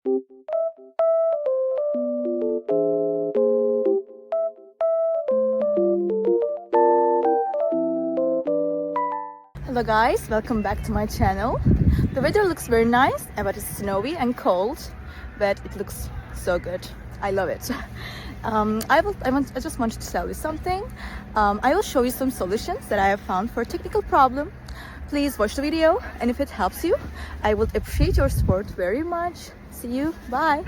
Hello guys, welcome back to my channel. The weather looks very nice, but it's snowy and cold, but it looks so good. I love it. I just wanted to tell you something. I will show you some solutions that I have found for a technical problem. Please watch the video, and if it helps you, I would appreciate your support very much. See you, bye.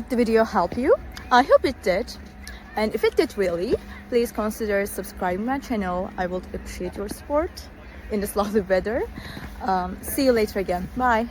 The video help you? I hope it did, and if it did really, please consider subscribing my channel. I would appreciate your support in this lovely weather. See you later again. Bye.